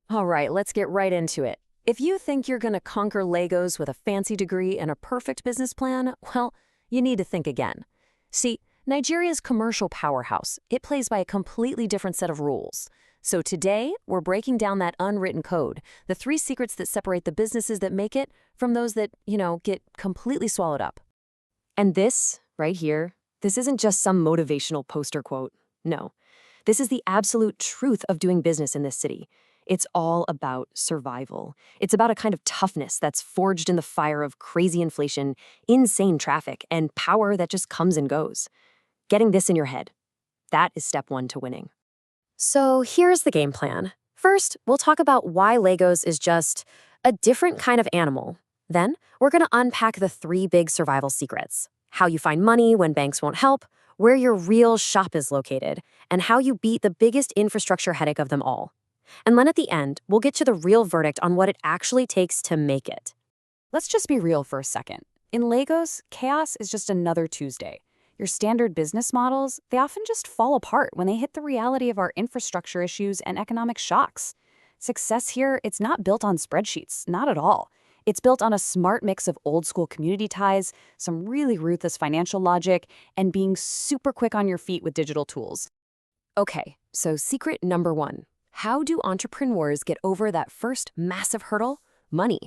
All right, let's get right into it. If you think you're going to conquer Legos with a fancy degree and a perfect business plan, well, you need to think again. See, Nigeria's commercial powerhouse, it plays by a completely different set of rules. So today, we're breaking down that unwritten code, the three secrets that separate the businesses that make it from those that, get completely swallowed up. And this, right here, this isn't just some motivational poster quote. No, this is the absolute truth of doing business in this city. It's all about survival. It's about a kind of toughness that's forged in the fire of crazy inflation, insane traffic, and power that just comes and goes. Getting this in your head, that is step one to winning. So here's the game plan. First, we'll talk about why Legos is just a different kind of animal. Then, we're going to unpack the three big survival secrets: how you find money when banks won't help, where your real shop is located, and how you beat the biggest infrastructure headache of them all. And then at the end, we'll get to the real verdict on what it actually takes to make it. Let's just be real for a second. In Legos, chaos is just another Tuesday. Your standard business models, they often just fall apart when they hit the reality of our infrastructure issues and economic shocks. Success here, it's not built on spreadsheets, not at all. It's built on a smart mix of old-school community ties, some really ruthless financial logic, and being super quick on your feet with digital tools. Okay, so secret number one. How do entrepreneurs get over that first massive hurdle? Money.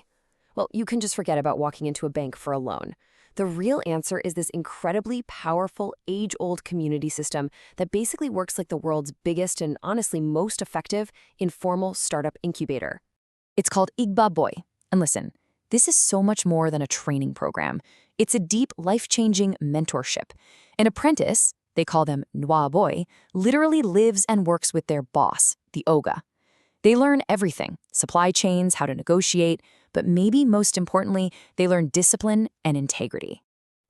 Well, you can just forget about walking into a bank for a loan. The real answer is this incredibly powerful, age-old community system that basically works like the world's biggest and honestly most effective informal startup incubator. It's called Igba Boy. And listen, this is so much more than a training program. It's a deep, life-changing mentorship. An apprentice, they call them Nwa Boy, literally lives and works with their boss, the Oga. They learn everything: supply chains, how to negotiate, but maybe most importantly, they learn discipline and integrity.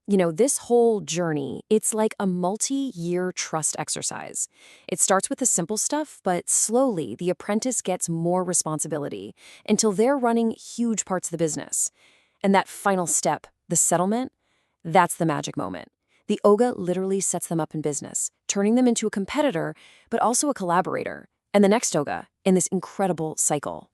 This whole journey, it's like a multi-year trust exercise. It starts with the simple stuff, but slowly the apprentice gets more responsibility until they're running huge parts of the business. And that final step, the settlement, that's the magic moment. The Oga literally sets them up in business, turning them into a competitor, but also a collaborator, and the next Oga in this incredible cycle.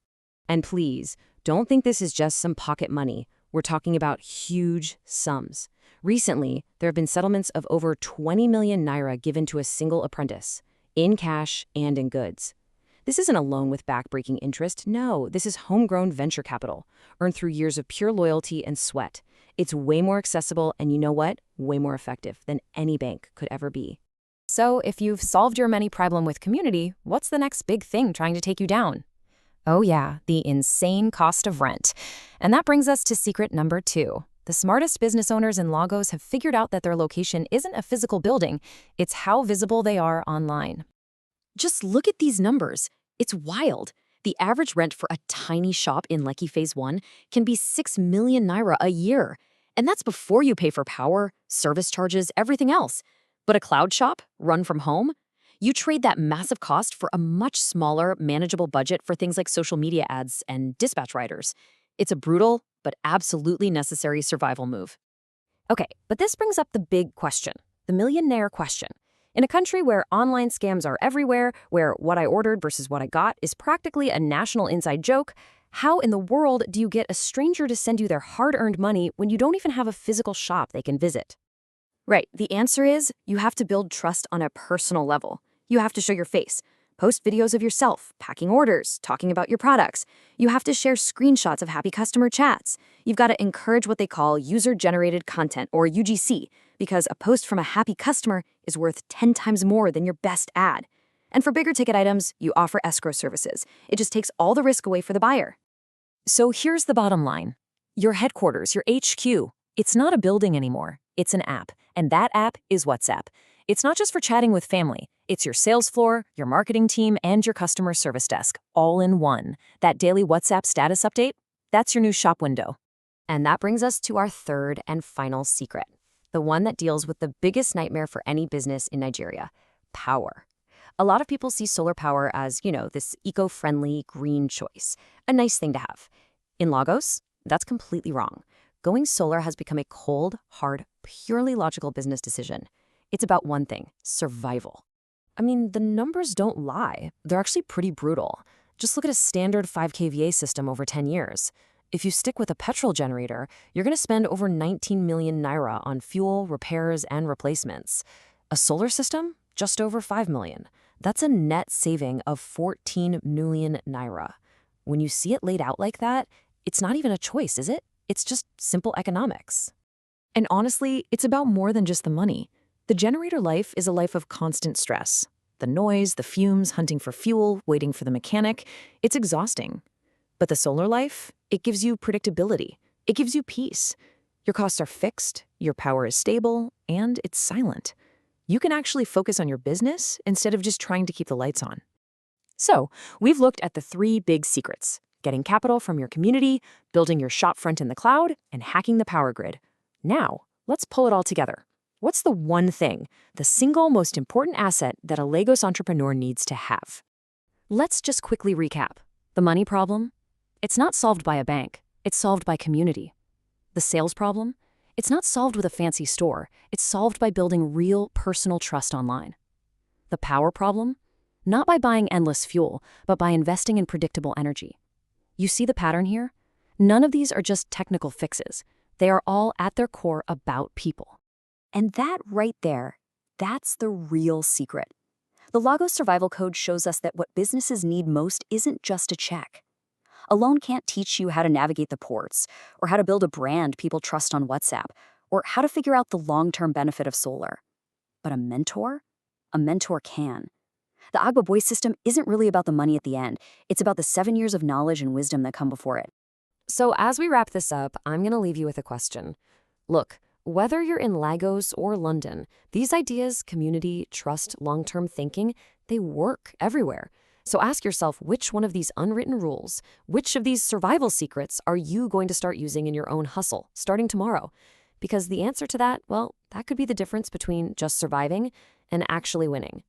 And please, don't think this is just some pocket money. We're talking about huge sums. Recently, there have been settlements of over 20 million naira given to a single apprentice, in cash and in goods. This isn't a loan with backbreaking interest. No, this is homegrown venture capital, earned through years of pure loyalty and sweat. It's way more accessible and, you know what? Way more effective than any bank could ever be. So if you've solved your money problem with community, what's the next big thing trying to take you down? Oh yeah, the insane cost of rent. And that brings us to secret number two. The smartest business owners in Lagos have figured out that their location isn't a physical building, it's how visible they are online. Just look at these numbers. It's wild. The average rent for a tiny shop in Lekki Phase 1 can be 6 million naira a year. And that's before you pay for power, service charges, everything else. But a cloud shop, run from home? You trade that massive cost for a much smaller, manageable budget for things like social media ads and dispatch riders. It's a brutal, but absolutely necessary survival move. Okay, but this brings up the big question, the millionaire question. In a country where online scams are everywhere, where what I ordered versus what I got is practically a national inside joke, how in the world do you get a stranger to send you their hard-earned money when you don't even have a physical shop they can visit? Right, the answer is you have to build trust on a personal level. You have to show your face, post videos of yourself, packing orders, talking about your products. You have to share screenshots of happy customer chats. You've got to encourage what they call user-generated content, or UGC, because a post from a happy customer is worth 10 times more than your best ad. And for bigger ticket items, you offer escrow services. It just takes all the risk away for the buyer. So here's the bottom line. Your headquarters, your HQ, it's not a building anymore. It's an app, and that app is WhatsApp. It's not just for chatting with family. It's your sales floor, your marketing team, and your customer service desk, all in one. That daily WhatsApp status update, that's your new shop window. And that brings us to our third and final secret, the one that deals with the biggest nightmare for any business in Nigeria: power. A lot of people see solar power as, this eco-friendly green choice, a nice thing to have. In Lagos, that's completely wrong. Going solar has become a cold, hard, purely logical business decision. It's about one thing: survival. I mean, the numbers don't lie. They're actually pretty brutal. Just look at a standard 5 kVA system over 10 years. If you stick with a petrol generator, you're going to spend over 19 million naira on fuel, repairs, and replacements. A solar system? Just over 5 million. That's a net saving of 14 million naira. When you see it laid out like that, it's not even a choice, is it? It's just simple economics. And honestly, it's about more than just the money. The generator life is a life of constant stress. The noise, the fumes, hunting for fuel, waiting for the mechanic, it's exhausting. But the solar life, it gives you predictability. It gives you peace. Your costs are fixed, your power is stable, and it's silent. You can actually focus on your business instead of just trying to keep the lights on. So, we've looked at the 3 big secrets: getting capital from your community, building your shop front in the cloud, and hacking the power grid. Now, let's pull it all together. What's the one thing, the single most important asset that a Lagos entrepreneur needs to have? Let's just quickly recap. The money problem? It's not solved by a bank. It's solved by community. The sales problem? It's not solved with a fancy store. It's solved by building real personal trust online. The power problem? Not by buying endless fuel, but by investing in predictable energy. You see the pattern here? None of these are just technical fixes. They are all at their core about people. And that right there, that's the real secret. The Lagos Survival Code shows us that what businesses need most isn't just a check. A loan can't teach you how to navigate the ports, or how to build a brand people trust on WhatsApp, or how to figure out the long-term benefit of solar. But a mentor can. The Agba Boy system isn't really about the money at the end. It's about the 7 years of knowledge and wisdom that come before it. So as we wrap this up, I'm going to leave you with a question. Look, whether you're in Lagos or London, these ideas, community, trust, long-term thinking, they work everywhere. So ask yourself, which one of these unwritten rules, which of these survival secrets are you going to start using in your own hustle, starting tomorrow? Because the answer to that, well, that could be the difference between just surviving and actually winning.